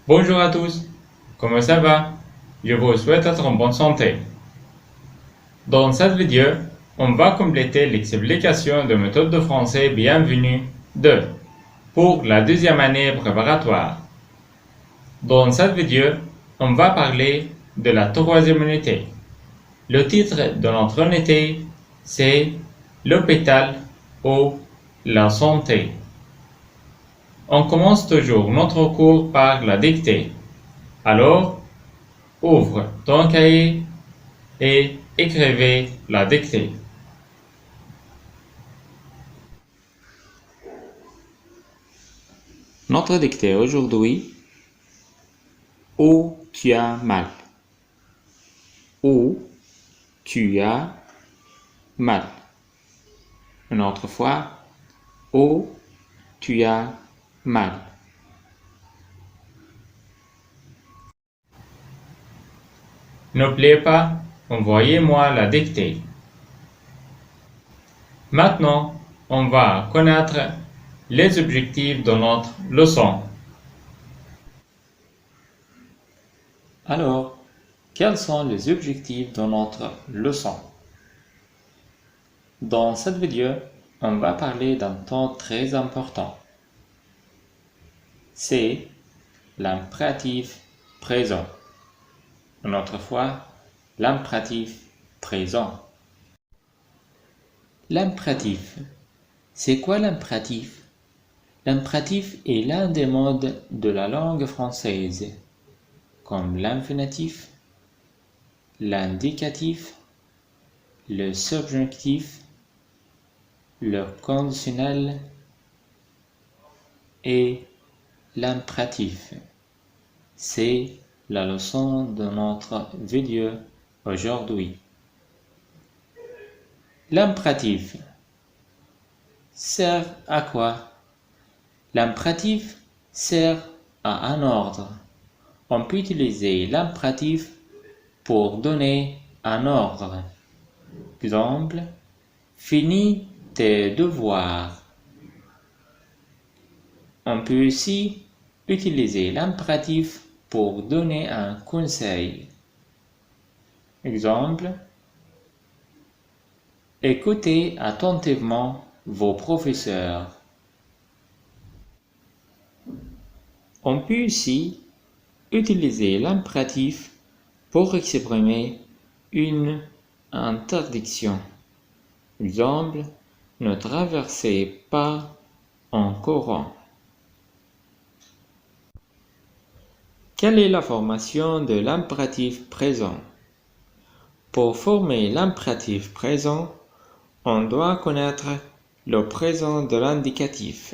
Bonjour à tous, comment ça va? Je vous souhaite être en bonne santé. Dans cette vidéo, on va compléter l'explication de méthode de français Bienvenue 2 pour la deuxième année préparatoire. Dans cette vidéo, on va parler de la troisième unité. Le titre de notre unité, c'est l'hôpital ou la santé. On commence toujours notre cours par la dictée. Alors, ouvre ton cahier et écrivez la dictée. Notre dictée aujourd'hui, où tu as mal. Où tu as mal. Une autre fois, où tu as mal. N'oubliez pas, envoyez-moi la dictée. Maintenant, on va connaître les objectifs de notre leçon. Alors, quels sont les objectifs de notre leçon? Dans cette vidéo, on va parler d'un temps très important. C'est l'impératif présent. Une autre fois, l'impératif présent. L'impératif. C'est quoi l'impératif? L'impératif est l'un des modes de la langue française, comme l'infinitif, l'indicatif, le subjonctif, le conditionnel et l'impératif. C'est la leçon de notre vidéo aujourd'hui. L'impératif sert à quoi? L'impératif sert à un ordre. On peut utiliser l'impératif pour donner un ordre. Exemple, finis tes devoirs. On peut aussi utiliser l'impératif pour donner un conseil. Exemple, écoutez attentivement vos professeurs. On peut aussi utiliser l'impératif pour exprimer une interdiction. Exemple, ne traversez pas en courant. Quelle est la formation de l'impératif présent? Pour former l'impératif présent, on doit connaître le présent de l'indicatif.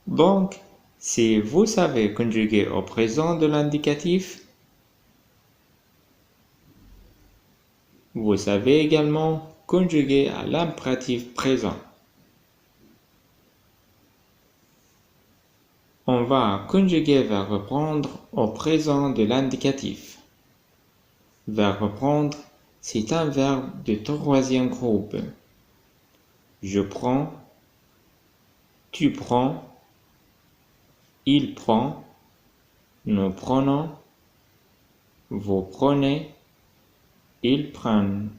Donc, si vous savez conjuguer au présent de l'indicatif, vous savez également conjuguer à l'impératif présent. On va conjuguer verbe prendre au présent de l'indicatif. Verbe prendre, c'est un verbe de troisième groupe. Je prends, tu prends, il prend, nous prenons, vous prenez, ils prennent.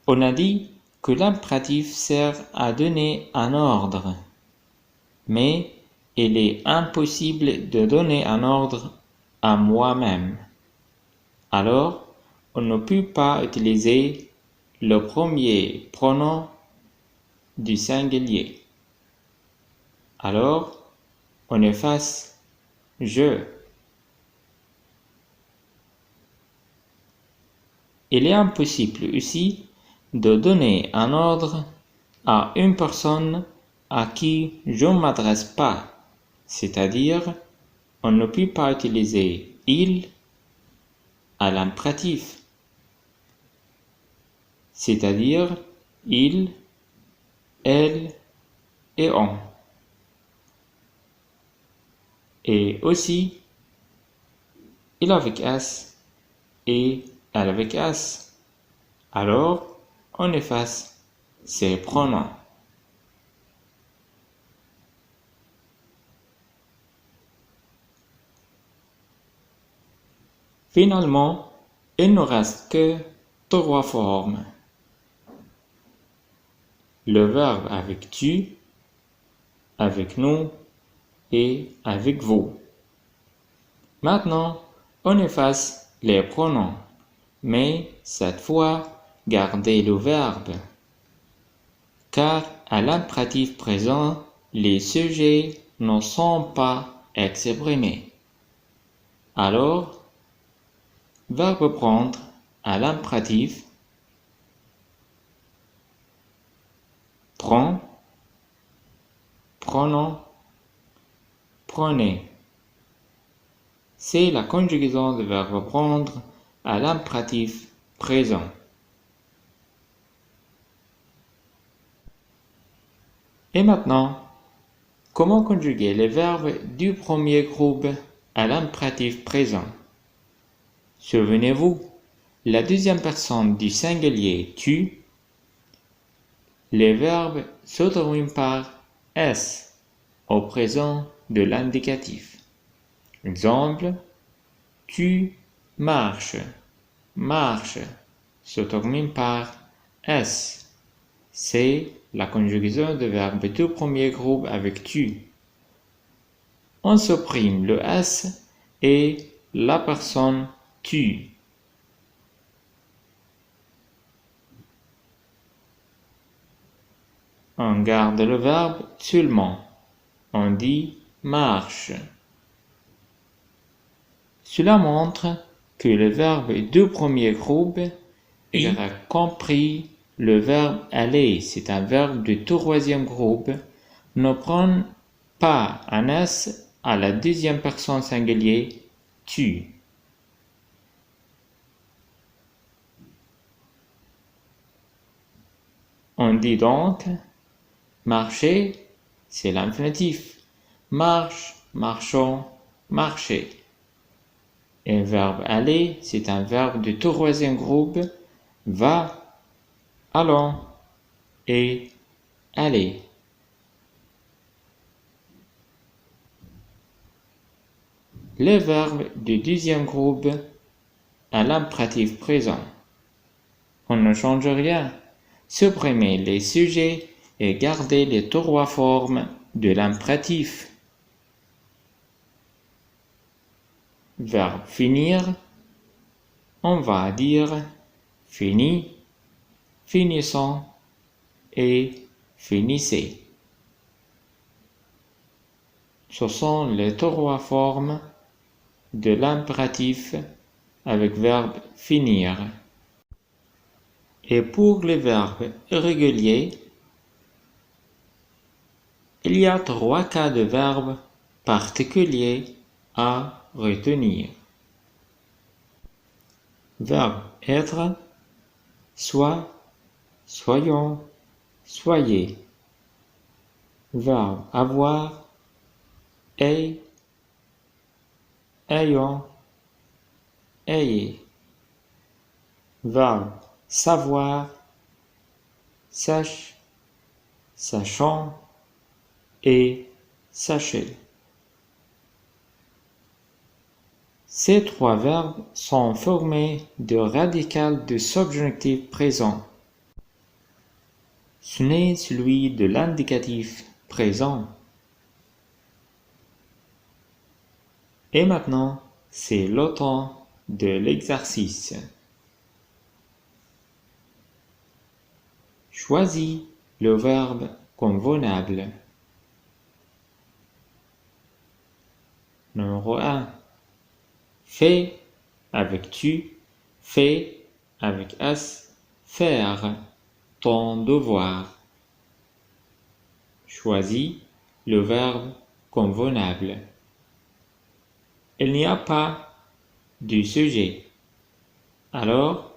On a dit que l'impératif sert à donner un ordre, mais il est impossible de donner un ordre à moi-même. Alors, on ne peut pas utiliser le premier pronom du singulier. Alors, on efface je. Il est impossible aussi de donner un ordre à une personne à qui je ne m'adresse pas, c'est-à-dire on ne peut pas utiliser il à l'impératif, c'est-à-dire il, elle et on. Et aussi il avec s et elle avec s. Alors, on efface ces pronoms. Finalement, il ne reste que 3 formes. Le verbe avec tu, avec nous et avec vous. Maintenant, on efface les pronoms, mais cette fois, gardez le verbe, car à l'impératif présent, les sujets ne sont pas exprimés. Alors, verbe prendre à l'impératif, prend, prenons, prenez. C'est la conjugaison de verbe prendre à l'impératif présent. Et maintenant, comment conjuguer les verbes du premier groupe à l'impératif présent? Souvenez-vous, la deuxième personne du singulier tu, les verbes se terminent par s au présent de l'indicatif. Exemple, tu marches, marche se termine par s. C'est la conjugaison de verbe du premier groupe avec tu. On supprime le s et la personne tu. On garde le verbe seulement. On dit marche. Cela montre que le verbe du premier groupe aura compris le verbe aller. C'est un verbe du troisième groupe. Ne prend pas un s à la deuxième personne singulier tu. On dit donc marcher, c'est l'infinitif. Marche, marchons, marcher. Et le verbe aller, c'est un verbe du troisième groupe. Va, allons et aller. Les verbes du deuxième groupe à l'impératif présent. On ne change rien. Supprimez les sujets et gardez les 3 formes de l'impératif. Verbe finir, on va dire fini, finissons et finissez. Ce sont les 3 formes de l'impératif avec verbe finir. Et pour les verbes irréguliers, il y a 3 cas de verbes particuliers à retenir. Verbe être, soit, soyons, soyez. Verbe avoir, aie, ayons, ayez. Verbe savoir, sache, sachons et sachez. Ces 3 verbes sont formés de radical de subjonctif présent. Ce n'est celui de l'indicatif présent. Et maintenant, c'est le temps de l'exercice. Choisis le verbe convenable. Numéro 1. Fais avec tu, fais avec s, faire, ton devoir. Choisis le verbe convenable. Il n'y a pas de sujet. Alors,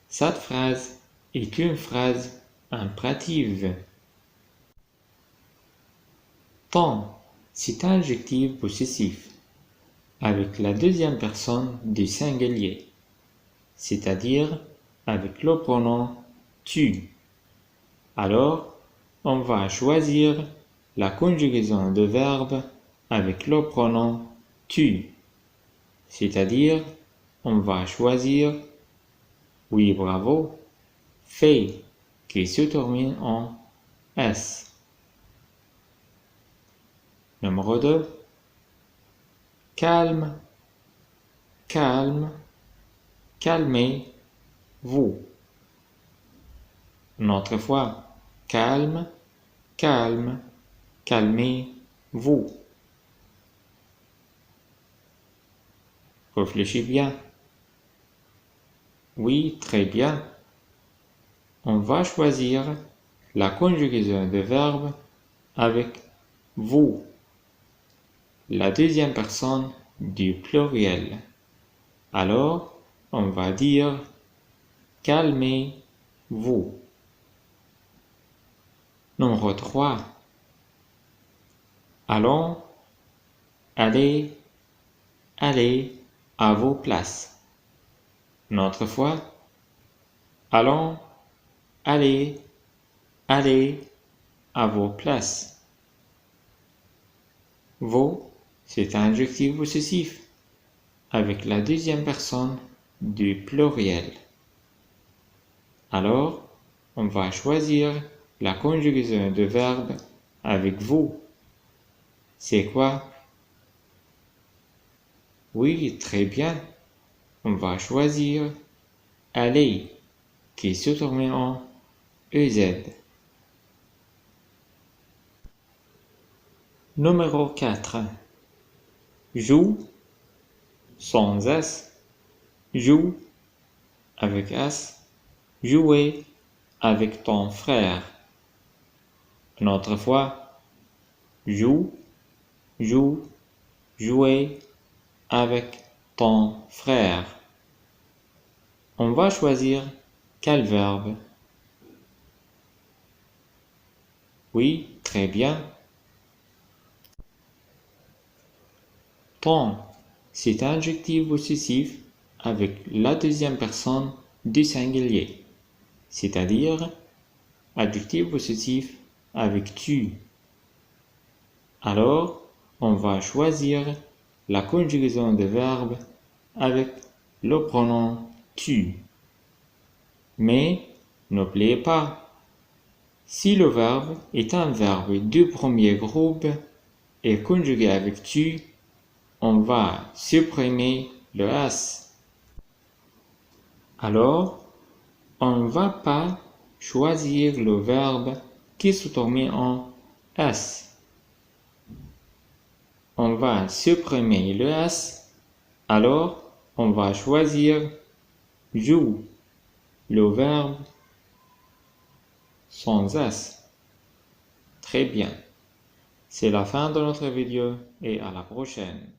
cette phrase est une phrase impérative. Ton, c'est un adjectif possessif avec la deuxième personne du singulier, c'est-à-dire avec le pronom tu. Alors, on va choisir la conjugaison de verbe avec le pronom tu, c'est-à-dire on va choisir, oui bravo, fait qui se termine en S. Numéro 2, calme, calme, calmez-vous. Une autre fois, calme, calme, calmez-vous. Réfléchis bien. Oui, très bien. On va choisir la conjugaison de verbe avec vous, la deuxième personne du pluriel. Alors, on va dire calmez-vous. Numéro 3. Allons, allez, allez à vos places. Une autre fois. Allons, allez, allez à vos places. Vos, c'est un adjectif possessif avec la deuxième personne du pluriel. Alors, on va choisir la conjugaison de verbe avec vous. C'est quoi? Oui, très bien. On va choisir aller qui se termine en EZ. Numéro 4. Joue sans S. Joue avec S. Jouer avec ton frère. Une autre fois. Joue, joue, jouer avec ton frère. On va choisir quel verbe? Oui, très bien. Ton, c'est un adjectif possessif avec la deuxième personne du singulier, c'est-à-dire adjectif possessif avec tu. Alors, on va choisir la conjugaison de verbe avec le pronom tu. Mais n'oubliez pas, si le verbe est un verbe du premier groupe et conjugué avec tu, on va supprimer le S. Alors, on ne va pas choisir le verbe qui se termine en S. On va supprimer le S. Alors, on va choisir joue, le verbe sans S. Très bien. C'est la fin de notre vidéo et à la prochaine.